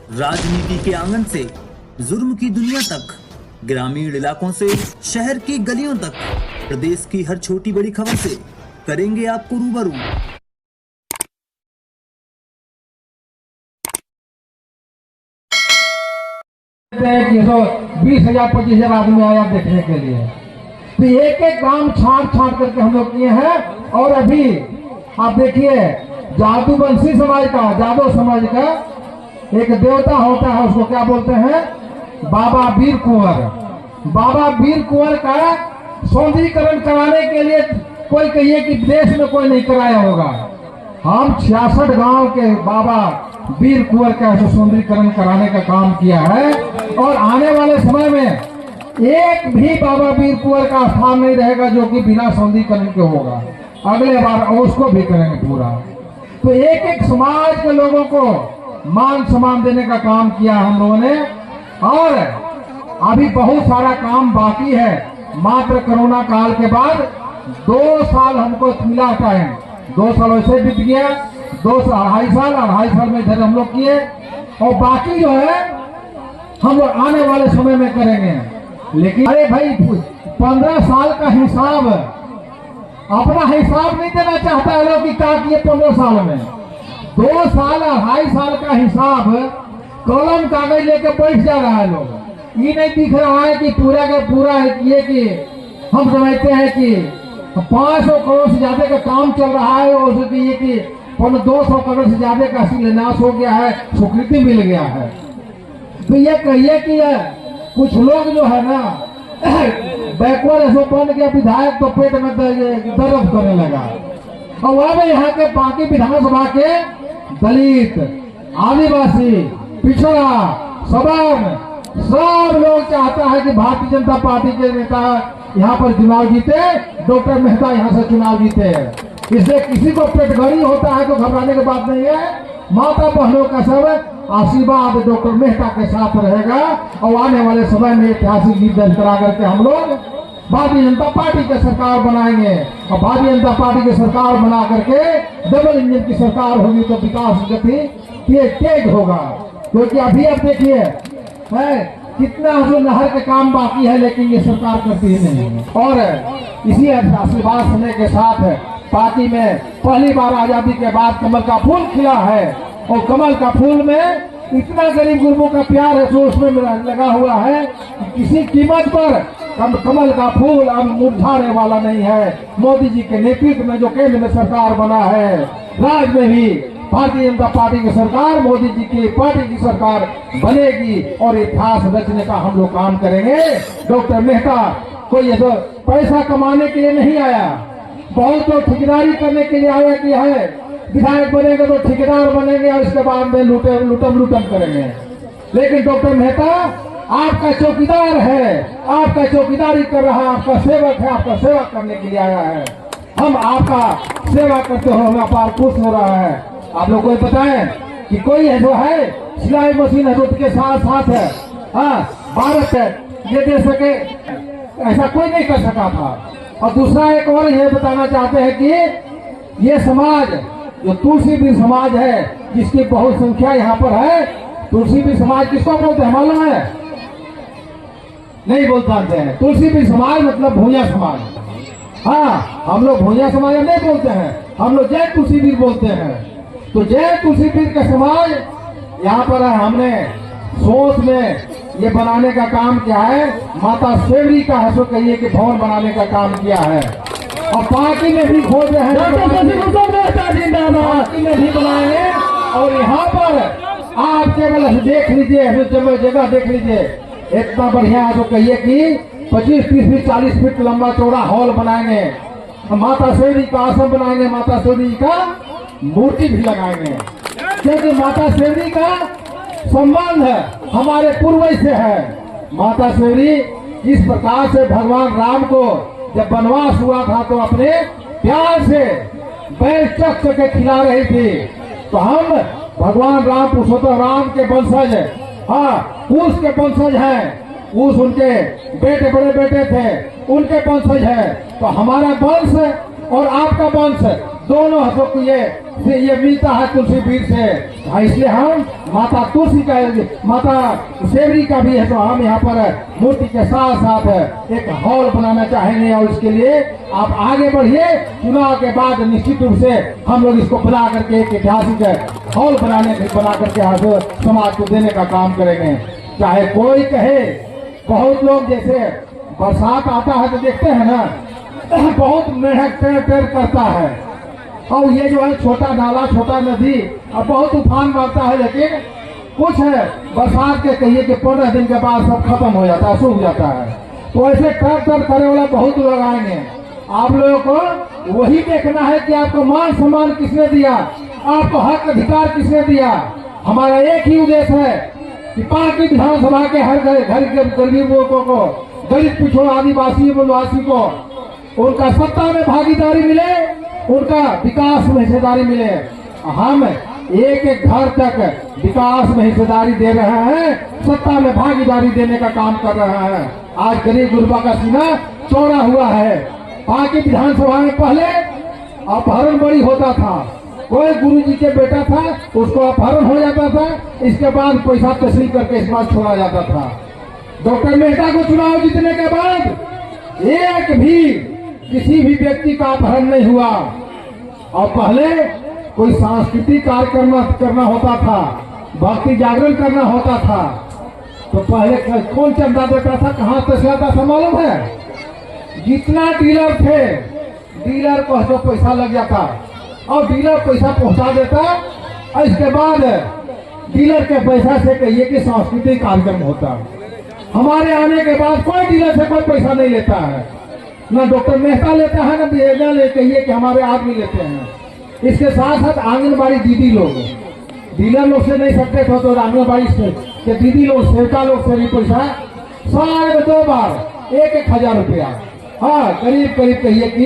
राजनीति के आंगन से जुर्म की दुनिया तक, ग्रामीण इलाकों से शहर की गलियों तक, प्रदेश की हर छोटी बड़ी खबर से करेंगे आपको रूबरू। कि 20,000 25,000 आदमी आया देखने के लिए, तो एक एक काम छाट करके हम लोग किए हैं। और अभी आप देखिए, जादूवंशी समाज का, जादव समाज का एक देवता होता है, उसको क्या बोलते हैं? बाबा वीर कुंवर। बाबा वीर कुंवर का सौंदर्यीकरण कराने के लिए कोई कहिए कि देश में कोई नहीं कराया होगा। हम 66 गांव के बाबा वीर कुंवर का सौंदर्यीकरण कराने का काम किया है। और आने वाले समय में एक भी बाबा वीर कुंवर का स्थान नहीं रहेगा जो कि बिना सौंदर्यीकरण के होगा। अगले बार उसको भी करेंगे पूरा। तो एक एक समाज के लोगों को मान सम्मान देने का काम किया हम लोगों ने। और अभी बहुत सारा काम बाकी है। मात्र कोरोना काल के बाद 2 साल हमको मिला टाइम। 2 साल वैसे बीत गया, 2.5 साल में इधर हम लोग किए। और बाकी जो है हम लोग आने वाले समय में करेंगे। लेकिन अरे भाई, 15 साल का हिसाब, अपना हिसाब नहीं देना चाहता है लोग कि क्या किए 15 साल में। 2 साल 2.5 साल का हिसाब कलम कागज लेके बैठ जा रहा है लोग। ये नहीं दिख रहा है कि पूरा का पूरा ये कि हम समझते हैं कि 500 करोड़ से ज्यादा का काम चल रहा है, और ये कि 200 करोड़ से ज्यादा का शिलान्यास हो गया है, स्वीकृति मिल गया है। तो ये कहिए कि कुछ लोग जो है ना बैकवर्ड ऐसे बन गया विधायक, तो पेट में दर्द करने लगा। और अब यहाँ के बाकी विधानसभा के दलित, आदिवासी, पिछड़ा, सवर्ण सब लोग चाहता है कि भारतीय जनता पार्टी के नेता यहाँ पर चुनाव जीते, डॉक्टर मेहता यहाँ से चुनाव जीते। इससे किसी को पेटगड़ी होता है तो घबराने की बात नहीं है। माता बहनों का सब आशीर्वाद डॉक्टर मेहता के साथ रहेगा। और आने वाले समय में ऐतिहासिक जीत दर्ज करा करके हम लोग भारतीय जनता पार्टी की सरकार बनाएंगे। और भारतीय जनता पार्टी की सरकार बना करके डबल इंजन की सरकार होगी, तो विकास गति तेज होगा। क्योंकि अभी अब देखिए कितना जो नहर के काम बाकी है, लेकिन ये सरकार करती ही नहीं। और इसी आशीर्वाद सुनने के साथ पार्टी में पहली बार आजादी के बाद कमल का फूल खिला है। और कमल का फूल में इतना गरीब गुरबों का प्यार है, जो उसमें लगा हुआ है कि किसी कीमत पर कमल का फूल अब मुरझाने वाला नहीं है। मोदी जी के नेतृत्व में जो केंद्र में सरकार बना है, राज्य में भी भारतीय जनता पार्टी की सरकार, मोदी जी की पार्टी की सरकार बनेगी। और इतिहास रचने का हम लोग काम करेंगे। डॉक्टर मेहता कोई ऐसा पैसा कमाने के लिए नहीं आया, बहुत तो ठेकेदारी करने के लिए आया कि है विधायक बनेंगे तो ठेकेदार बनेंगे और इसके बाद में लूटम करेंगे। लेकिन डॉक्टर मेहता आपका चौकीदार है, आपका चौकीदारी कर रहा है, आपका सेवक है, आपका सेवा करने के लिए आया है। हम आपका सेवा करते हो हमें अपार खुश हो रहा है। आप लोग को बताएं कि कोई है जो है सिलाई मशीन है जो के साथ साथ है। हाँ, भारत ये दे सके ऐसा कोई नहीं कर सका था। और दूसरा एक और ये बताना चाहते हैं कि ये समाज जो तुलसीवीर समाज है, जिसकी बहुत संख्या यहाँ पर है। तुलसीवीर समाज किसको बोलते हैं मालूम है? नहीं बोल पाते हैं। तुलसीवीर समाज मतलब भूया समाज। हाँ, हम लोग भूया समाज नहीं बोलते हैं, हम लोग जय तुलसीवीर बोलते हैं। तो जय तुलसीवीर का समाज यहाँ पर है। हमने सोच में ये बनाने का काम किया है। माता शेवरी का है, सो कहिए कि भवन बनाने का काम किया है। और पार्टी में भी खोज रहे हैं, पार्टी में भी बनाएंगे। और यहाँ पर आप केवल देख लीजिए, जगह देख लीजिए, इतना बढ़िया है। तो कहिए कि 25, 30 फीट 40 फीट लंबा चौड़ा हॉल बनाएंगे। माता शेवरी का आश्रम बनाएंगे, माता शेवरी का मूर्ति भी लगाएंगे। क्योंकि माता शेवरी का संबंध है हमारे पूर्वज से है। माता शेवरी इस प्रकार से भगवान राम को जब वनवास हुआ था तो अपने प्यार से बैल चख के खिला रही थी। तो हम भगवान राम पुरुषोत्तम राम के वंशज, हाँ कुश के वंशज हैं। कुश उनके बेटे, बड़े बेटे थे, उनके वंशज है। तो हमारा वंश और आपका वंश दोनों हाथों को ये मिलता है तुलसी पीठ से। इसलिए हम माता तुलसी का, माता शेवरी का भी है, तो हम यहाँ पर मूर्ति के साथ साथ एक हॉल बनाना चाहेंगे। और इसके लिए आप आगे बढ़िए। चुनाव के बाद निश्चित रूप से हम लोग इसको बना करके एक ऐतिहासिक हॉल बना करके यहाँ से समाज को देने का काम करेंगे। चाहे कोई कहे, बहुत लोग जैसे बरसात आता है तो देखते हैं ना, बहुत मेहनत करता है, और ये जो है छोटा नाला, छोटा नदी अब बहुत तूफान मारता है, लेकिन कुछ है बरसात के कहिए कि 15 दिन के बाद सब खत्म हो जाता है, सूख जाता है। तो ऐसे कर करे वाला बहुत लोग आएंगे। आप लोगों को वही देखना है कि आपको मान सम्मान किसने दिया, आपको हक अधिकार किसने दिया। हमारा एक ही उद्देश्य है कि पार्टी विधानसभा के हर घर के गरीब लोगों को, गरीब पिछड़ों, आदिवासी वनवासी को उनका सत्ता में भागीदारी मिले, उनका विकास में हिस्सेदारी मिले। हम एक एक घर तक विकास में हिस्सेदारी दे रहे हैं, सत्ता में भागीदारी देने का काम कर रहे हैं। आज गरीब गुरबा का सीना चौड़ा हुआ है। बाकी विधानसभा में पहले अपहरण बड़ी होता था, कोई गुरुजी के बेटा था उसको अपहरण हो जाता था, इसके बाद पैसा तस्लीम करके इस बात छोड़ा जाता था। डॉक्टर मेहता को चुनाव जीतने के बाद एक भी किसी भी व्यक्ति का अपहरण नहीं हुआ। और पहले कोई सांस्कृतिक कार्यक्रम करना होता था, भक्ति जागरण करना होता था, तो पहले कौन चंदा देता था, कहाँ पैसा आता था मालूम है? जितना डीलर थे, डीलर को तो पैसा लग जाता और डीलर पैसा पहुंचा देता, और इसके बाद डीलर के पैसा से कहिए कि सांस्कृतिक कार्यक्रम होता। हमारे आने के बाद कोई डीलर से कोई पैसा नहीं लेता है, न डॉक्टर मेहता लेता है, न बिहेवियर ले कहिए कि हमारे आदमी लेते हैं। इसके साथ साथ आंगनबाड़ी दीदी लोग, डीलर लोग से नहीं सकते थे तो आंगनबाड़ी के दीदी लोग, सेवका लोग से भी पैसा साल में 2 बार 1-1 हजार रुपया, हाँ करीब करीब कहिए कि